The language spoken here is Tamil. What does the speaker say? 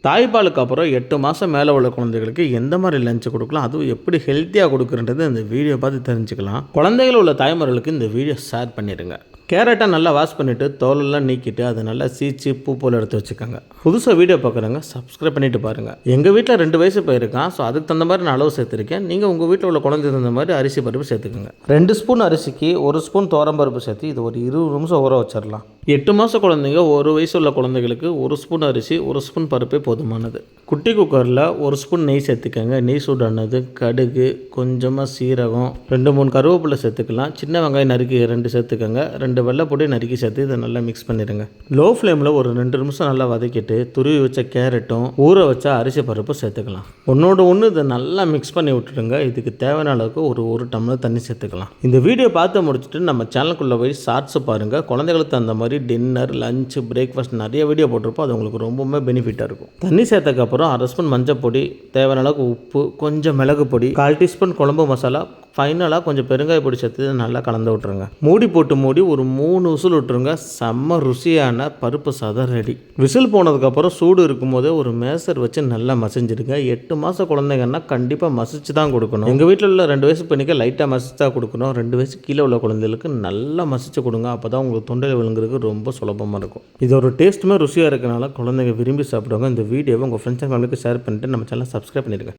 தாய்ப்பாலுக்கு அப்புறம் 8 மாதம் மேலே உள்ள குழந்தைகளுக்கு எந்த மாதிரி லஞ்ச் கொடுக்கலாம், அதுவும் எப்படி ஹெல்த்தியாக கொடுக்குறது இந்த வீடியோ பார்த்து தெரிஞ்சுக்கலாம். குழந்தைகள் உள்ள தாய்மார்களுக்கு இந்த வீடியோ ஷேர் பண்ணிடுங்க. கேரட்டை நல்லா வாஷ் பண்ணிவிட்டு தோலெல்லாம் நீக்கிட்டு அதை நல்லா சீச்சு பூ போல் எடுத்து வச்சுக்கோங்க. புதுசாக வீடியோ பார்க்குறவங்க சப்ஸ்கிரைப் பண்ணிவிட்டு பாருங்கள். எங்கள் வீட்டில் 2 வயசு போயிருக்கான். ஸோ அதுக்கு தகுந்த மாதிரி நான் அளவு சேர்த்துருக்கேன். நீங்கள் உங்கள் வீட்டில் உள்ள குழந்தை தகுந்த மாதிரி அரிசி பருப்பு சேர்த்துக்கோங்க. 2 ஸ்பூன் அரிசிக்கு 1 ஸ்பூன் பருப்பு சேர்த்து இது ஒரு 20 நிமிஷம் ஊற வச்சிடலாம். 8 மாத குழந்தைங்க, 1 வயசு உள்ள குழந்தைகளுக்கு 1 ஸ்பூன் அரிசி 1 ஸ்பூன் பருப்பே போதுமானது. குட்டி குக்கரில் 1 ஸ்பூன் நெய் சேர்த்துக்கோங்க. நெய் சூடானது கடுகு, கொஞ்சமாக சீரகம், 2-3 கருவேப்பிலை சேர்த்துக்கலாம். சின்ன வெங்காயம் நறுக்கி 2 சேர்த்துக்கோங்க. 2 வெள்ளைப்பொடி நறுக்கி சேர்த்து இதை நல்லா மிக்ஸ் பண்ணிடுங்க. லோ ஃப்ளேமில் ஒரு 2 நிமிஷம் நல்லா வதக்கிட்டு துருவி வச்ச கேரட்டும் ஊற வச்ச அரிசி பருப்பு சேர்த்துக்கலாம். ஒன்றோடு ஒன்று இதை நல்லா மிக்ஸ் பண்ணி விட்டுடுங்க. இதுக்கு தேவையான அளவுக்கு ஒரு டம்ளர் தண்ணி சேர்த்துக்கலாம். இந்த வீடியோ பார்த்து முடிச்சுட்டு நம்ம சேனலுக்குள்ளே போய் ஷார்ட்ஸ் பாருங்கள். குழந்தைகளுக்கு அந்த மாதிரி டின்னர், லஞ்ச், பிரேக்ஃபாஸ்ட் நிறைய வீடியோ போட்டிருப்போம். அது உங்களுக்கு ரொம்பவுமே பெனிஃபிட்டாக இருக்கும். தண்ணி சேர்த்ததுக்கப்புறம் 1/2 ஸ்பூன் மஞ்சள் பொடி, தேவையான அளவுக்கு உப்பு, கொஞ்சம் மிளகு பொடி, 1/4 டீஸ்பூன் குழம்பு மசாலா, ஃபைனலாக கொஞ்சம் பெருங்காய பொடி சேர்த்து நல்லா கலந்து விட்ருங்க. மூடி ஒரு 3 விசில் விட்டுருங்க. செம்ம ருசியான பருப்பு சாதம் ரெடி. விசில் போனதுக்கப்புறம் சூடு இருக்கும்போதே ஒரு மேசர் வச்சு நல்லா மசிஞ்சிடுங்க. 8 மாத குழந்தைங்கன்னா கண்டிப்பாக மசிச்சு தான் கொடுக்கணும். எங்கள் வீட்டில் உள்ள 2 வயசு பெண்ணுக்கு லைட்டாக மசிச்சு தான் கொடுக்கணும். 2 வயசு கீழே உள்ள குழந்தைகளுக்கு நல்லா மசிச்சு கொடுங்க. அப்போ தான் உங்களுக்கு தொண்டையில் விழுங்குறதுக்கு ரொம்ப சுலபமாக இருக்கும். இது ஒரு டேஸ்ட்டுமே ருசியாக இருக்கனால குழந்தைங்க விரும்பி சாப்பிடுவாங்க. இந்த வீடியோவை உங்கள் ஃப்ரெண்ட்ஸ் அண்ட் ஃபேமிலிக்கு ஷேர் பண்ணிட்டு நம்ம சேனலை சப்ஸ்கிரைப் பண்ணிடுங்க.